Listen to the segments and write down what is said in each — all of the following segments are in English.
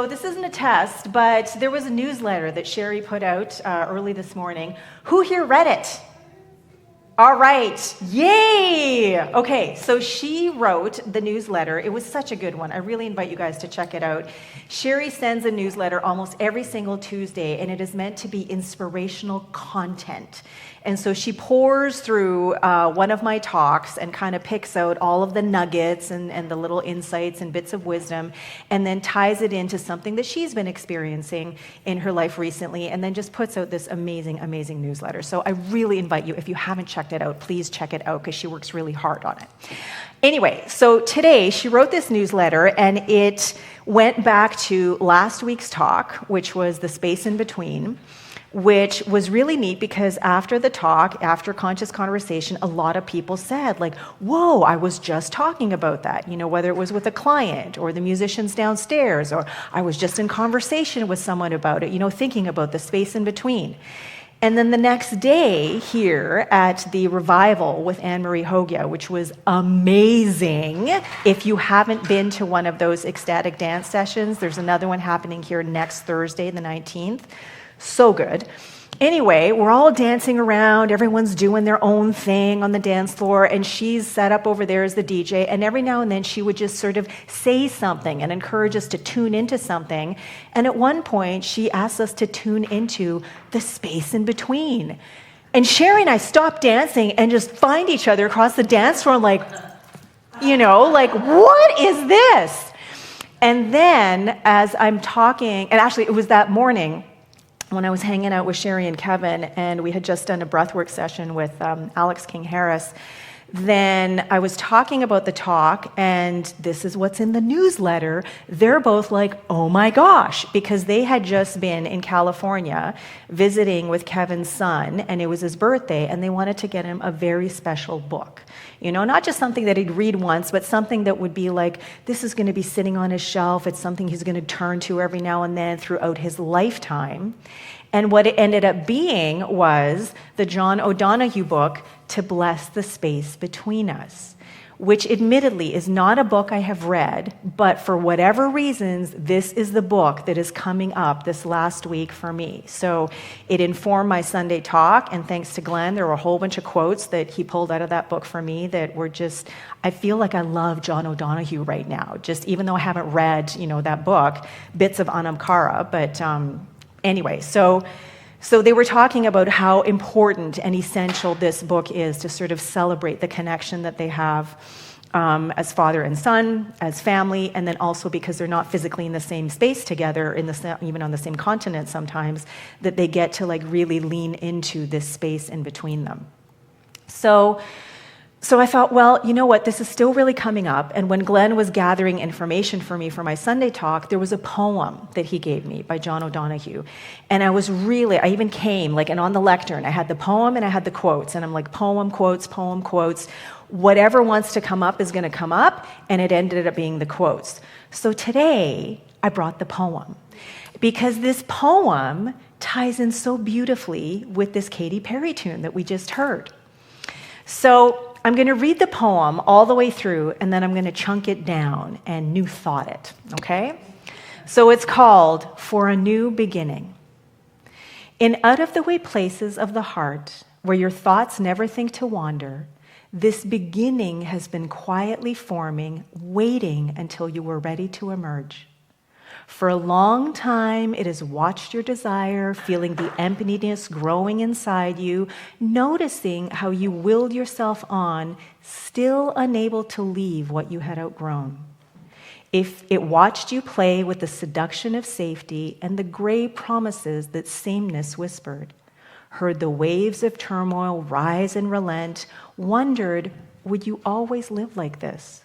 So this isn't a test, but there was a newsletter that Sherry put out early this morning. Who here read it? All right. Yay! Okay, so she wrote the newsletter. It was such a good one. I really invite you guys to check it out. Sherry sends a newsletter almost every single Tuesday, and it is meant to be inspirational content. And so she pours through one of my talks and kind of picks out all of the nuggets and the little insights and bits of wisdom, and then ties it into something that she's been experiencing in her life recently, and then just puts out this amazing, amazing newsletter. So I really invite you, if you haven't checked it out, please check it out because she works really hard on it. Anyway, so today she wrote this newsletter, and it went back to last week's talk, which was the space in between, which was really neat because after the talk, after conscious conversation, a lot of people said, like, whoa, I was just talking about that, whether it was with a client or the musicians downstairs, or I was just in conversation with someone about it, thinking about the space in between. And then the next day here at the revival with Anne-Marie Hogia, which was amazing. If you haven't been to one of those ecstatic dance sessions, there's another one happening here next Thursday, the 19th. So good. Anyway, we're all dancing around. Everyone's doing their own thing on the dance floor, and she's set up over there as the DJ. And every now and then, she would just sort of say something and encourage us to tune into something. And at one point, she asked us to tune into the space in between. And Sherry and I stopped dancing and just find each other across the dance floor, like, what is this? And then, as I'm talking, and actually, it was that morning when I was hanging out with Sherry and Kevin, and we had just done a breathwork session with Alex King Harris, then I was talking about the talk, and this is what's in the newsletter. They're both like, oh my gosh, because they had just been in California visiting with Kevin's son, and it was his birthday, and they wanted to get him a very special book. Not just something that he'd read once, but something that would be like, this is going to be sitting on his shelf. It's something he's going to turn to every now and then throughout his lifetime. And what it ended up being was the John O'Donohue book, To Bless the Space Between Us, which admittedly is not a book I have read, but for whatever reasons, this is the book that is coming up this last week for me. So it informed my Sunday talk, and thanks to Glenn, there were a whole bunch of quotes that he pulled out of that book for me that were just, I feel like I love John O'Donohue right now, just even though I haven't read, that book, bits of Anam Cara, but anyway, so they were talking about how important and essential this book is to sort of celebrate the connection that they have as father and son, as family, and then also because they're not physically in the same space together, even on the same continent sometimes, that they get to really lean into this space in between them. So I thought, well, you know what, this is still really coming up. And when Glenn was gathering information for me for my Sunday talk, there was a poem that he gave me by John O'Donohue. And I even came, and on the lectern, I had the poem and I had the quotes. And I'm like, poem, quotes, whatever wants to come up is going to come up. And it ended up being the quotes. So today, I brought the poem. Because this poem ties in so beautifully with this Katy Perry tune that we just heard. So I'm going to read the poem all the way through, and then I'm going to chunk it down and new thought it, okay? So it's called For a New Beginning. In out-of-the-way places of the heart, where your thoughts never think to wander, this beginning has been quietly forming, waiting until you were ready to emerge. For a long time, it has watched your desire, feeling the emptiness growing inside you, noticing how you willed yourself on, still unable to leave what you had outgrown. If it watched you play with the seduction of safety and the gray promises that sameness whispered, heard the waves of turmoil rise and relent, wondered, would you always live like this?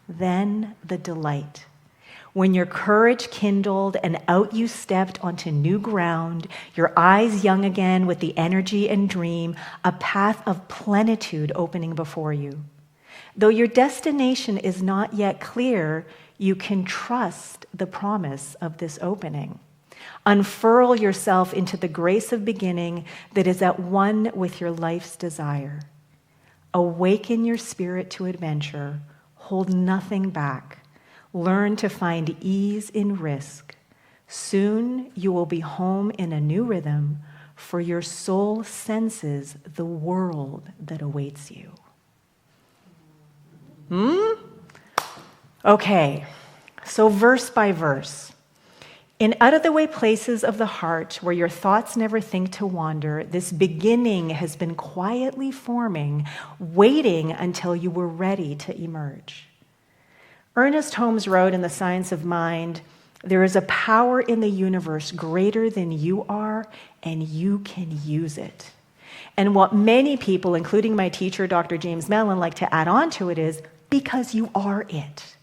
Then the delight. When your courage kindled and out you stepped onto new ground, your eyes young again with the energy and dream, a path of plenitude opening before you. Though your destination is not yet clear, you can trust the promise of this opening. Unfurl yourself into the grace of beginning that is at one with your life's desire. Awaken your spirit to adventure. Hold nothing back. Learn to find ease in risk. Soon you will be home in a new rhythm, for your soul senses the world that awaits you. Okay, so verse by verse. In out-of-the-way places of the heart where your thoughts never think to wander, this beginning has been quietly forming, waiting until you were ready to emerge. Ernest Holmes wrote in The Science of Mind, "There is a power in the universe greater than you are, and you can use it." And what many people, including my teacher, Dr. James Mellon, like to add on to it is, because you are it.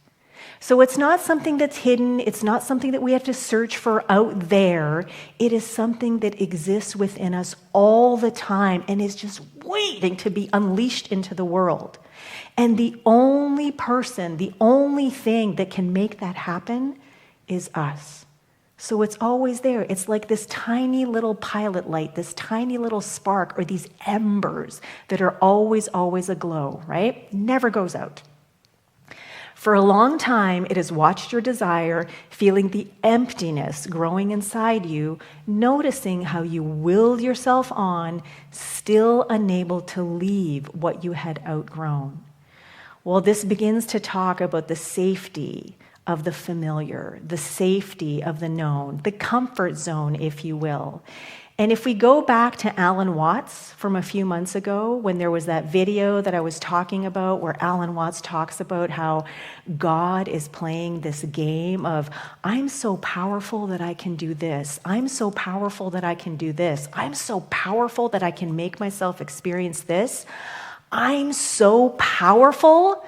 So it's not something that's hidden. It's not something that we have to search for out there. It is something that exists within us all the time and is just waiting to be unleashed into the world. And the only person, the only thing that can make that happen is us. So it's always there. It's like this tiny little pilot light, this tiny little spark, or these embers that are always, always aglow, right? Never goes out. For a long time, it has watched your desire, feeling the emptiness growing inside you, noticing how you willed yourself on, still unable to leave what you had outgrown. Well, this begins to talk about the safety of the familiar, the safety of the known, the comfort zone, if you will. And if we go back to Alan Watts from a few months ago, when there was that video that I was talking about where Alan Watts talks about how God is playing this game of, I'm so powerful that I can do this. I'm so powerful that I can do this. I'm so powerful that I can make myself experience this. I'm so powerful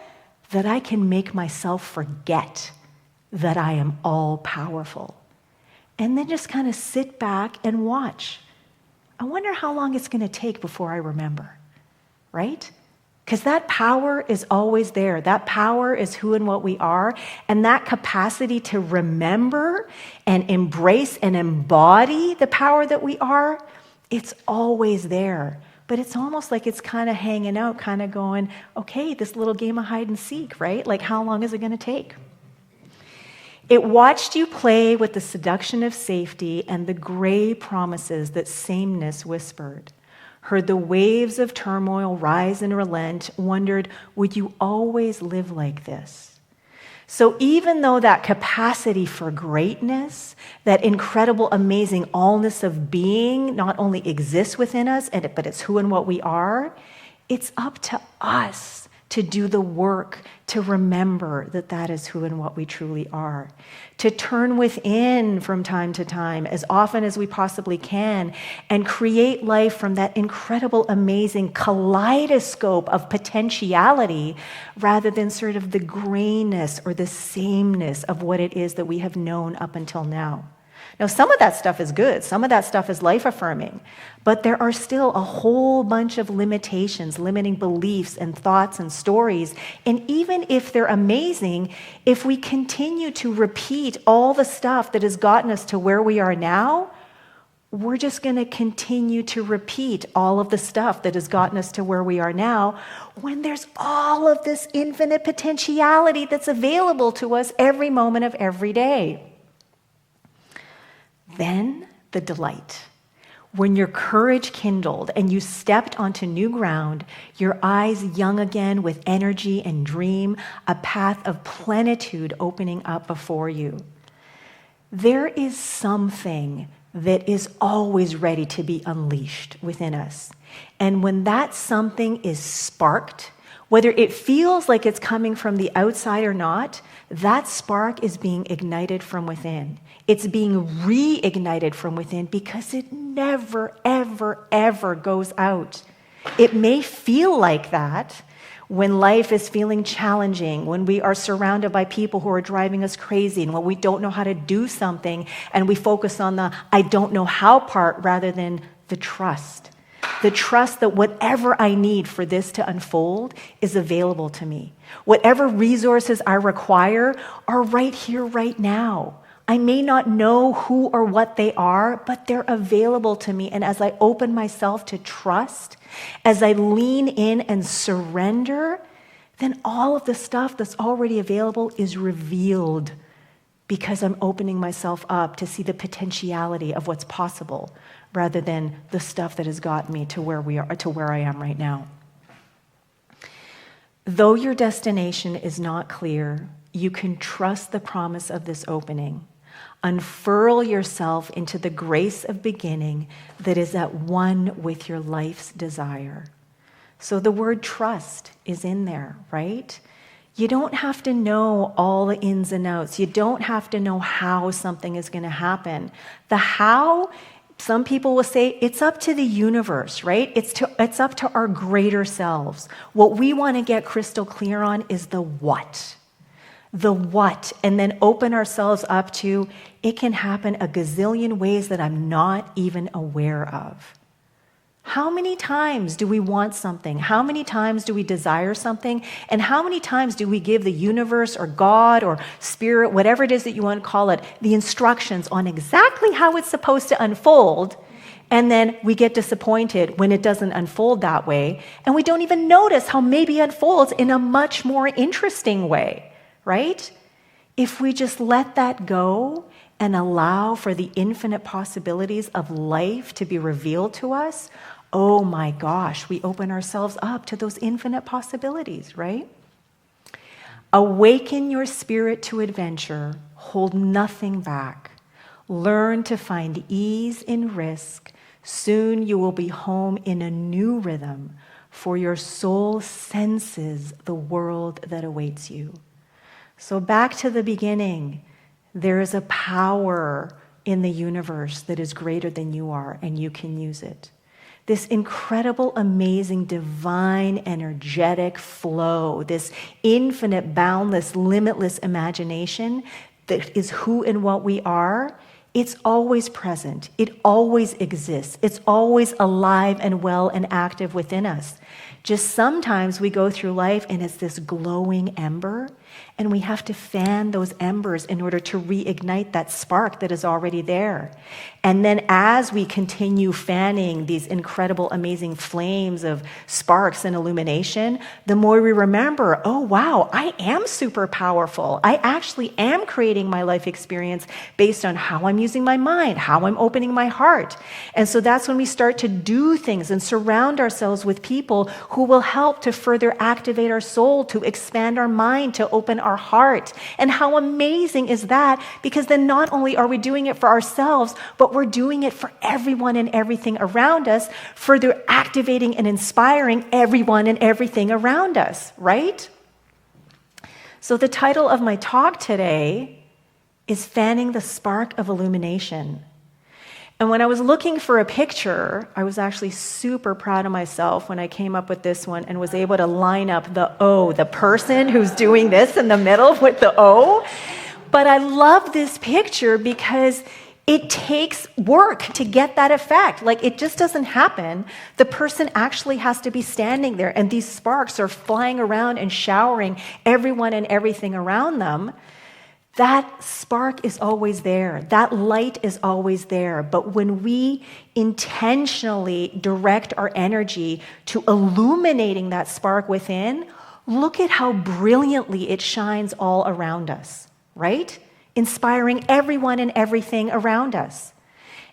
that I can make myself forget that I am all powerful. And then just kind of sit back and watch. I wonder how long it's going to take before I remember, right? Because that power is always there. That power is who and what we are. And that capacity to remember and embrace and embody the power that we are, it's always there. But it's almost like it's kind of hanging out, kind of going, okay, this little game of hide and seek, right? Like, how long is it going to take? It watched you play with the seduction of safety and the gray promises that sameness whispered, heard the waves of turmoil rise and relent, wondered, would you always live like this? So even though that capacity for greatness, that incredible, amazing allness of being not only exists within us, but it's who and what we are, it's up to us to do the work, to remember that that is who and what we truly are, to turn within from time to time, as often as we possibly can, and create life from that incredible, amazing kaleidoscope of potentiality, rather than sort of the grayness or the sameness of what it is that we have known up until now. Now, some of that stuff is good. Some of that stuff is life-affirming. But there are still a whole bunch of limitations, limiting beliefs and thoughts and stories. And even if they're amazing, if we continue to repeat all the stuff that has gotten us to where we are now, we're just going to continue to repeat all of the stuff that has gotten us to where we are now, when there's all of this infinite potentiality that's available to us every moment of every day. Then the delight. When your courage kindled and you stepped onto new ground, your eyes young again with energy and dream, a path of plenitude opening up before you. There is something that is always ready to be unleashed within us. And when that something is sparked, whether it feels like it's coming from the outside or not, that spark is being ignited from within. It's being reignited from within because it never, ever, ever goes out. It may feel like that when life is feeling challenging, when we are surrounded by people who are driving us crazy, and when we don't know how to do something, and we focus on the I don't know how part rather than the trust. The trust that whatever I need for this to unfold is available to me. Whatever resources I require are right here, right now. I may not know who or what they are, but they're available to me. And as I open myself to trust, as I lean in and surrender, then all of the stuff that's already available is revealed because I'm opening myself up to see the potentiality of what's possible rather than the stuff that has gotten me to where I am right now. Though your destination is not clear, you can trust the promise of this opening. Unfurl yourself into the grace of beginning that is at one with your life's desire. So the word trust is in there, right? You don't have to know all the ins and outs. You don't have to know how something is going to happen. The how, some people will say, it's up to the universe, right? It's up to our greater selves. What we want to get crystal clear on is the what. The what, and then open ourselves up to, it can happen a gazillion ways that I'm not even aware of. How many times do we want something? How many times do we desire something? And how many times do we give the universe or God or spirit, whatever it is that you want to call it, the instructions on exactly how it's supposed to unfold? And then we get disappointed when it doesn't unfold that way. And we don't even notice how maybe it unfolds in a much more interesting way, right? If we just let that go and allow for the infinite possibilities of life to be revealed to us, oh my gosh, we open ourselves up to those infinite possibilities, right? Awaken your spirit to adventure. Hold nothing back. Learn to find ease in risk. Soon you will be home in a new rhythm, for your soul senses the world that awaits you. So back to the beginning, there is a power in the universe that is greater than you are, and you can use it. This incredible, amazing, divine, energetic flow, this infinite, boundless, limitless imagination that is who and what we are, it's always present. It always exists. It's always alive and well and active within us. Just sometimes we go through life and it's this glowing ember, and we have to fan those embers in order to reignite that spark that is already there. And then as we continue fanning these incredible, amazing flames of sparks and illumination, the more we remember, oh wow, I am super powerful. I actually am creating my life experience based on how I'm using my mind, how I'm opening my heart. And so that's when we start to do things and surround ourselves with people who will help to further activate our soul, to expand our mind, to open our heart. And how amazing is that? Because then not only are we doing it for ourselves, but we're doing it for everyone and everything around us, further activating and inspiring everyone and everything around us, right? So the title of my talk today is Fanning the Spark of Illumination. And when I was looking for a picture, I was actually super proud of myself when I came up with this one and was able to line up the O, the person who's doing this in the middle with the O. But I love this picture because it takes work to get that effect. Like, it just doesn't happen. The person actually has to be standing there, and these sparks are flying around and showering everyone and everything around them. That spark is always there. That light is always there. But when we intentionally direct our energy to illuminating that spark within, look at how brilliantly it shines all around us, right? Inspiring everyone and everything around us.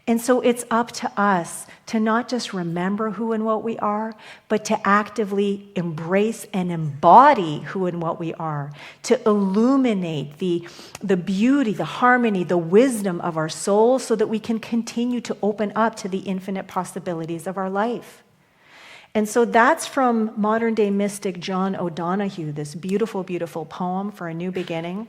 And so it's up to us to not just remember who and what we are, but to actively embrace and embody who and what we are, to illuminate the beauty, the harmony, the wisdom of our soul so that we can continue to open up to the infinite possibilities of our life. And so that's from modern day mystic John O'Donohue, this beautiful, beautiful poem for a new beginning.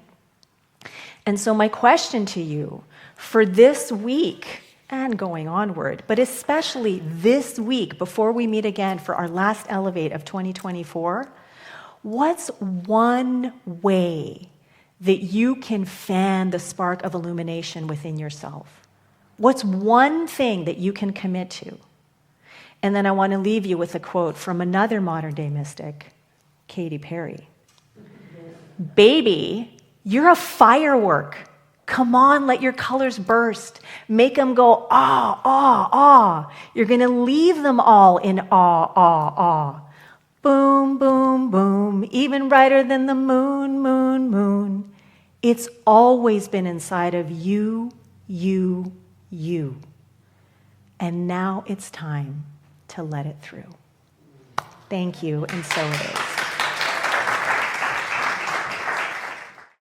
And so my question to you for this week and going onward, but especially this week before we meet again for our last Elevate of 2024, what's one way that you can fan the spark of illumination within yourself? What's one thing that you can commit to? And then I want to leave you with a quote from another modern day mystic, Katy Perry. Baby, you're a firework. Come on, let your colors burst. Make them go, ah, ah, ah. You're going to leave them all in awe, awe, awe. Boom, boom, boom, even brighter than the moon, moon, moon. It's always been inside of you, you, you. And now it's time to let it through. Thank you, and so it is.